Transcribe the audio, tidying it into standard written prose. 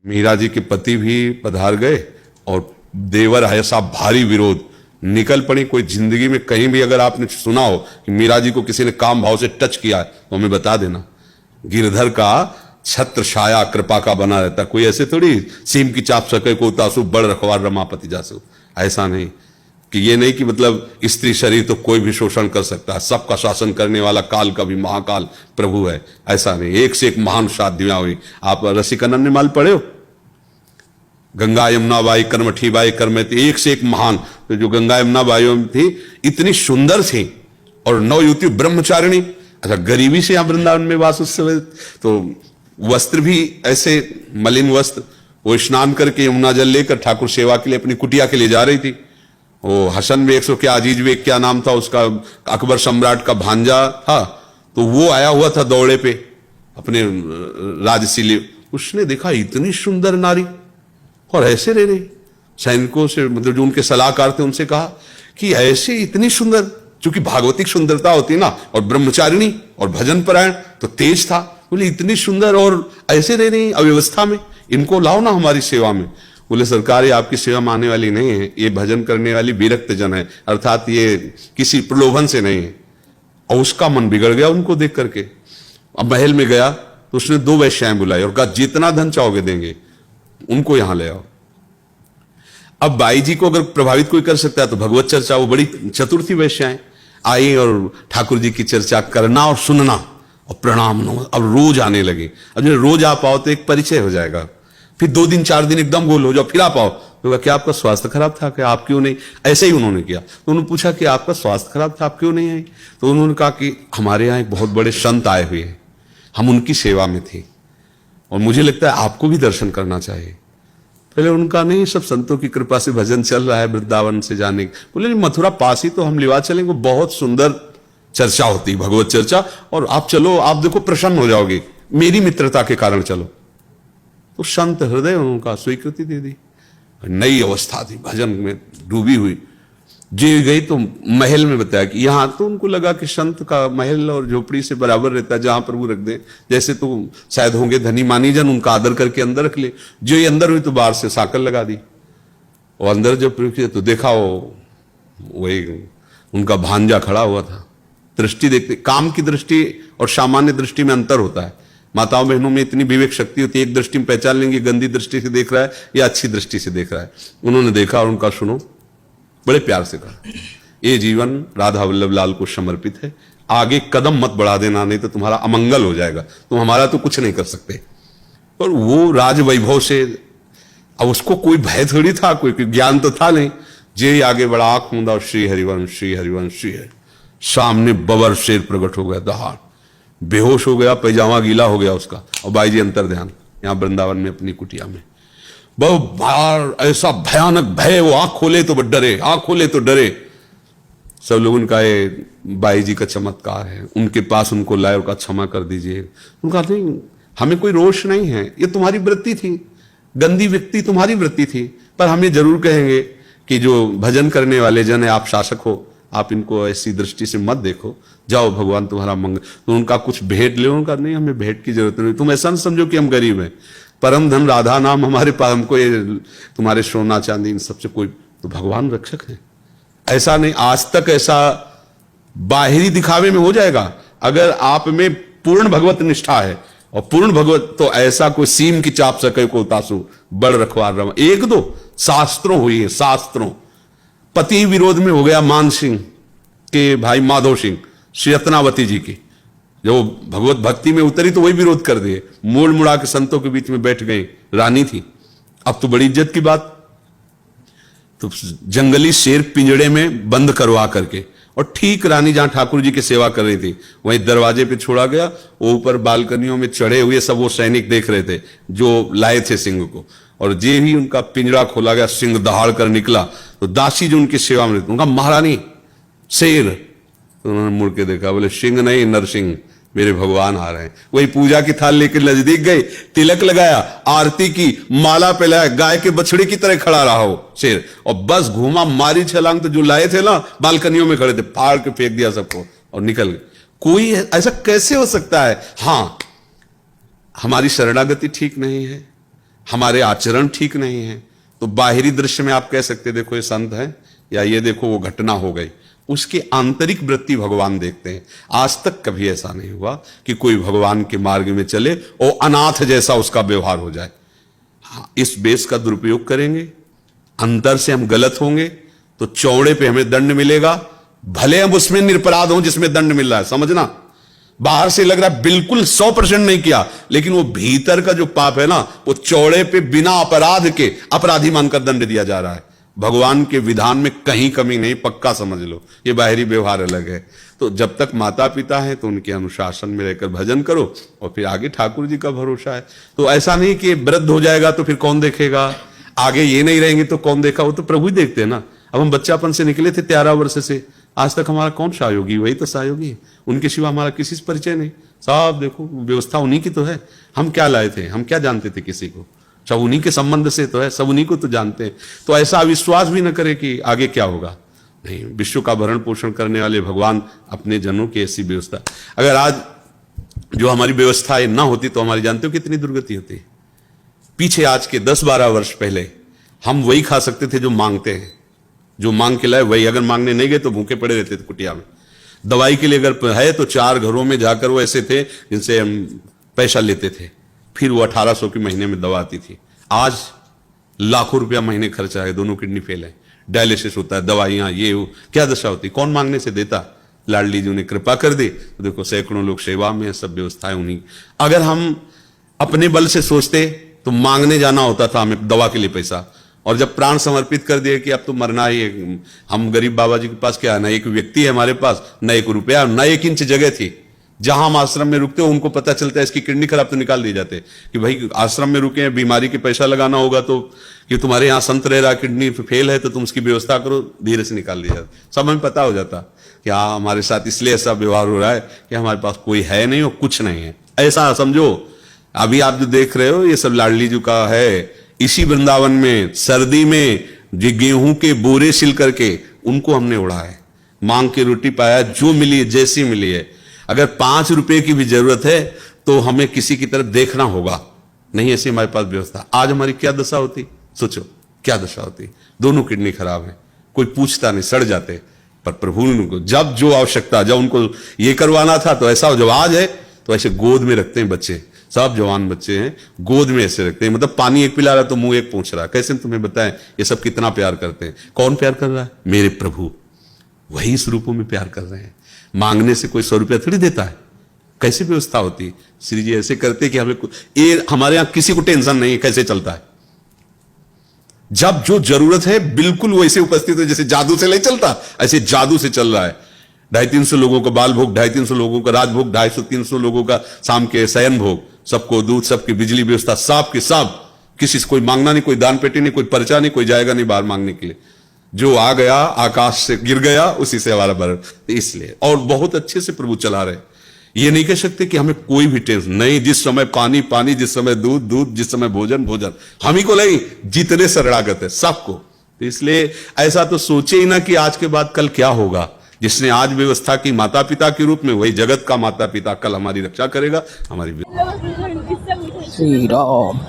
मीरा जी के पति भी पधार गए और देवर ऐसा भारी विरोध, निकल पड़ी। कोई जिंदगी में कहीं भी अगर आपने सुना हो कि मीरा जी को किसी ने काम भाव से टच किया है तो हमें बता देना। गिरधर का छत्र छाया कृपा का बना रहता, कोई ऐसे थोड़ी सीम की चाप सके को तासु बड़ रखवार रमापति जासु, ऐसा नहीं कि ये नहीं कि मतलब स्त्री शरीर तो कोई भी शोषण कर सकता है, सबका शासन करने वाला काल का भी महाकाल प्रभु है, ऐसा नहीं। एक से एक महान शादियां हुई। आप रसिकनंद माल पढ़े हो, गंगा यमुना बाई कर्मठी बाई कर्मती, एक से एक महान। तो जो गंगा यमुना बाई थी इतनी सुंदर थी और नवयुवती ब्रह्मचारिणी। अच्छा, गरीबी से यहां वृंदावन में वास उस समय, तो वस्त्र भी ऐसे मलिन वस्त्र, वो स्नान करके यमुना जल लेकर ठाकुर सेवा के लिए अपनी कुटिया के लिए जा रही थी। वो हसन बेग सो क्या अजीज बेग क्या नाम था उसका, अकबर सम्राट का भांजा था, तो वो आया हुआ था दौड़े पे अपने राजसीले। उसने देखा इतनी सुंदर नारी और ऐसे रह रही। सैनिकों से मतलब जो उनके सलाहकार थे उनसे कहा कि ऐसे इतनी सुंदर, चूंकि भागवतिक सुंदरता होती है ना, और ब्रह्मचारिणी और भजन परायण तो तेज था। बोले इतनी सुंदर और ऐसे रह रही अव्यवस्था में, इनको लाओ ना हमारी सेवा में। बोले सरकार ये आपकी सेवा में आने वाली नहीं है, ये भजन करने वाली विरक्त जन है, अर्थात ये किसी प्रलोभन से नहीं है। और उसका मन बिगड़ गया उनको देख करके। अब महल में गया तो उसने 2 वैश्याएं बुलाई और कहा जितना धन चाहोगे देंगे, उनको यहां ले आओ। अब बाई जी को अगर प्रभावित कोई कर सकता है तो भगवत चर्चा, वो बड़ी चतुर थी वैश्याएं, आई और ठाकुर जी की चर्चा करना और सुनना और प्रणाम। अब रोज आने लगे। अब जब रोज आ पाओ तो एक परिचय हो जाएगा, फिर 2 दिन 4 दिन एकदम गोल हो जाओ, फिर आ पाओ तो क्या आपका स्वास्थ्य खराब था, क्या आप क्यों नहीं, ऐसे ही उन्होंने किया। तो उन्होंने पूछा कि आपका स्वास्थ्य खराब था, आप क्यों नहीं आई। तो उन्होंने कहा कि हमारे यहाँ एक बहुत बड़े संत आए हुए हैं, हम उनकी सेवा में थे और मुझे लगता है आपको भी दर्शन करना चाहिए। पहले उनका नहीं, सब संतों की कृपा से भजन चल रहा है वृंदावन से जाने। बोले नहीं, मथुरा पास ही तो हम लिवा चलेंगे, बहुत सुंदर चर्चा होती भगवत चर्चा, और आप चलो, आप देखो प्रसन्न हो जाओगे, मेरी मित्रता के कारण चलो। तो संत हृदय उनका स्वीकृति दे दी। नई अवस्था थी, भजन में डूबी हुई। जी गई तो महल में बताया कि यहां तो उनको लगा कि संत का महल और झोपड़ी से बराबर रहता है, जहां प्रभु रख दे, जैसे तो शायद होंगे धनी मानी जन, उनका आदर करके अंदर रख ले। जो ये अंदर हुई तो बाहर से साकल लगा दी। और अंदर जब प्रयोग किया तो देखा वही उनका भांजा खड़ा हुआ था। दृष्टि देखते, काम की दृष्टि और सामान्य दृष्टि में अंतर होता है। माताओं बहनों में इतनी विवेक शक्ति होती है, एक दृष्टि में पहचान लेंगे गंदी दृष्टि से देख रहा है या अच्छी दृष्टि से देख रहा है। उन्होंने देखा और उनका सुनो, बड़े प्यार से कहा ये जीवन राधा वल्लभ लाल को समर्पित है, आगे कदम मत बढ़ा देना, नहीं तो तुम्हारा अमंगल हो जाएगा, तुम हमारा तो कुछ नहीं कर सकते। और वो राज वैभव से, अब उसको कोई भय थोड़ी था, कोई ज्ञान तो था नहीं। जे आगे बढ़ा, आंख मूंदा, श्री हरिवंश श्री हरिवंश श्री हरि। सामने बबर शेर प्रकट हो गया, दहाड़ बेहोश हो गया, पैजामा गीला हो गया उसका। और बाई जी अंतर ध्यान यहां वृंदावन में अपनी कुटिया में, बहुत ऐसा भयानक भय, वो आंख खोले तो डरे, आंख खोले तो डरे। सब लोग उनका ये बाई जी का चमत्कार है, उनके पास उनको लाए और कहा क्षमा कर दीजिए। उनका नहीं, हमें कोई रोष नहीं है, ये तुम्हारी वृत्ति थी, गंदी व्यक्ति तुम्हारी वृत्ति थी, पर हम ये जरूर कहेंगे कि जो भजन करने वाले जन है, आप शासक हो, आप इनको ऐसी दृष्टि से मत देखो, जाओ भगवान तुम्हारा मंगल। तो उनका कुछ भेंट ले, उनका नहीं, हमें भेंट की जरूरत नहीं, तुम ऐसा न समझो कि हम गरीब हैं, परम धन राधा नाम हमारे पास, हमको ये तुम्हारे सोना चांदी इन सबसे कोई, तो भगवान रक्षक है। ऐसा नहीं, आज तक ऐसा बाहरी दिखावे में हो जाएगा। अगर आप में पूर्ण भगवत निष्ठा है और पूर्ण भगवत, तो ऐसा कोई सीम की चाप सके को तासु बड़ रखवार रमा। 1-2 शास्त्रों हुई है, शास्त्रों। पति विरोध में हो गया मान सिंह के भाई माधव सिंह, श्री रत्नावती जी की, जो भगवत भक्ति में उतरी तो वही विरोध कर दिए, मोड़ मुड़ा के संतों के बीच में बैठ गई, रानी थी। अब तो बड़ी इज्जत की बात, तो जंगली शेर पिंजड़े में बंद करवा करके, और ठीक रानी जहां ठाकुर जी की सेवा कर रही थी वहीं दरवाजे पे छोड़ा गया। वो ऊपर बालकनियों में चढ़े हुए सब वो सैनिक देख रहे थे जो लाए थे सिंह को, और जे ही उनका पिंजड़ा खोला गया, सिंह दहाड़ कर निकला। तो दासी जो उनकी सेवा में, उनका महारानी शेर, तो उन्होंने मुड़ के देखा, बोले सिंह नहीं नरसिंह, मेरे भगवान आ रहे हैं। वही पूजा की थाल लेकर नजदीक गए, तिलक लगाया, आरती की, माला पहनाया, गाय के बछड़े की तरह खड़ा रहा हो शेर, और बस घूमा, मारी छलांग, तो जो लाए थे ना बालकनियों में खड़े थे, फाड़ के फेंक दिया सबको और निकल गए। कोई ऐसा कैसे हो सकता है? हां, हमारी शरणागति ठीक नहीं है, हमारे आचरण ठीक नहीं है। तो बाहरी दृश्य में आप कह सकते देखो ये संत है, या ये देखो वो घटना हो गई, उसकी आंतरिक वृत्ति भगवान देखते हैं। आज तक कभी ऐसा नहीं हुआ कि कोई भगवान के मार्ग में चले और अनाथ जैसा उसका व्यवहार हो जाए। हाँ, इस बेस का दुरुपयोग करेंगे, अंतर से हम गलत होंगे तो चौड़े पे हमें दंड मिलेगा, भले हम उसमें निरपराध हों जिसमें दंड मिल रहा है। समझना, बाहर से लग रहा है बिल्कुल 100% नहीं किया, लेकिन वो भीतर का जो पाप है ना, वो चौड़े पे बिना अपराध के अपराधी मानकर दंड दिया जा रहा है। भगवान के विधान में कहीं कमी नहीं, पक्का समझ लो। ये बाहरी व्यवहार अलग है। तो जब तक माता पिता है तो उनके अनुशासन में रहकर भजन करो, और फिर आगे ठाकुर जी का भरोसा है। तो ऐसा नहीं कि वृद्ध हो जाएगा तो फिर कौन देखेगा, आगे ये नहीं रहेंगे तो कौन देखा, वो तो प्रभु ही देखते हैं ना। अब हम बच्चापन से निकले थे 13 वर्ष से, आज तक हमारा कौन सहयोगी, वही तो सहयोगी है। उनके सिवा हमारा किसी से परिचय नहीं। साहब देखो व्यवस्था उन्हीं की तो है, हम क्या लाए थे, हम क्या जानते थे किसी को, सब उन्हीं के संबंध से तो है, सब उन्हीं को तो जानते हैं। तो ऐसा विश्वास भी न करे कि आगे क्या होगा। नहीं, विश्व का भरण पोषण करने वाले भगवान अपने जनों की ऐसी व्यवस्था। अगर आज जो हमारी व्यवस्था ना होती तो हमारी जानते हो कितनी दुर्गति होती। पीछे आज के 10-12 वर्ष पहले हम वही खा सकते थे जो मांगते हैं, जो मांग के लाए वही। अगर मांगने नहीं गए तो भूखे पड़े रहते थे कुटिया में। दवाई के लिए अगर है तो 4 घरों में जाकर वो ऐसे थे जिनसे हम पैसा लेते थे, फिर वो 1800 की महीने में दवा आती थी। आज लाखों रुपया महीने खर्चा है, दोनों किडनी फेल है, डायलिसिस होता है, दवाइयां, ये वो, क्या दशा होती। कौन मांगने से देता, लाडली जी ने कृपा कर दी तो देखो सैकड़ों लोग सेवा में, सब व्यवस्थाएं उन्हीं। अगर हम अपने बल से सोचते तो मांगने जाना होता था हमें दवा के लिए पैसा, और जब प्राण समर्पित कर दिए कि अब तो मरना ही है। हम गरीब बाबा जी के पास क्या है, ना एक व्यक्ति है हमारे पास, ना 1 रुपया, ना 1 इंच जगह थी। जहां हम आश्रम में रुकते हो उनको पता चलता है इसकी किडनी खराब, तो निकाल दिए जाते कि भाई आश्रम में रुके हैं, बीमारी के पैसा लगाना होगा तो, कि तुम्हारे यहाँ संत रह रहा, किडनी फेल है तो तुम उसकी व्यवस्था करो, धीरे से निकाल दिया जाता। सब हमें पता हो जाता कि हाँ हमारे साथ इसलिए ऐसा व्यवहार हो रहा है कि हमारे पास कोई है नहीं और कुछ नहीं है, ऐसा समझो। अभी आप जो देख रहे हो ये सब लाडली जी का है। इसी वृंदावन में सर्दी में जो गेहूं के बोरे सिल करके उनको हमने उड़ा है, मांग के रोटी पाया, जो मिली जैसी मिली है। अगर 5 रुपए की भी जरूरत है तो हमें किसी की तरफ देखना होगा, नहीं ऐसी हमारे पास व्यवस्था। आज हमारी क्या दशा होती, सोचो क्या दशा होती। दोनों किडनी खराब है, कोई पूछता नहीं, सड़ जाते। पर प्रभु उनको जब जो आवश्यकता, जब उनको ये करवाना था तो ऐसा, जब आज है तो ऐसे गोद में रखते हैं बच्चे, सब जवान बच्चे हैं, गोद में ऐसे रखते हैं। मतलब पानी एक पिला रहा तो मुंह एक पूछ रहा। कैसे तुम्हें बताएं ये सब कितना प्यार करते हैं। कौन प्यार कर रहा है, मेरे प्रभु, वही इस रूपों में प्यार कर रहे हैं। मांगने से कोई 100 रुपया थोड़ी देता है। कैसी व्यवस्था होती, श्री जी ऐसे करते कि हमें ये, हमारे यहां किसी को टेंशन नहीं है कैसे चलता है। जब जो जरूरत है बिल्कुल वैसे उपस्थित है, जैसे जादू से नहीं चलता, ऐसे जादू से चल रहा है। 250-300 लोगों का बाल भोग, 250-300 लोगों का राजभोग, 250-300 लोगों का शाम के शयन भोग, सबको दूध, सबकी बिजली व्यवस्था, सब के सब, किसी से कोई मांगना नहीं, कोई दान पेटी नहीं, कोई पर्चा नहीं, कोई जाएगा नहीं बाहर मांगने के लिए। जो आ गया आकाश से गिर गया उसी से हमारा भरण। इसलिए और बहुत अच्छे से प्रभु चला रहे। ये नहीं कह सकते कि हमें कोई भी टेंशन नहीं, जिस समय पानी पानी, जिस समय दूध दूध, जिस समय भोजन भोजन, हम ही को नहीं, जितने शरणागत है सबको। तो इसलिए ऐसा तो सोचे ही ना कि आज के बाद कल क्या होगा। जिसने आज व्यवस्था की माता पिता के रूप में, वही जगत का माता पिता कल हमारी रक्षा करेगा, हमारी। श्री राम।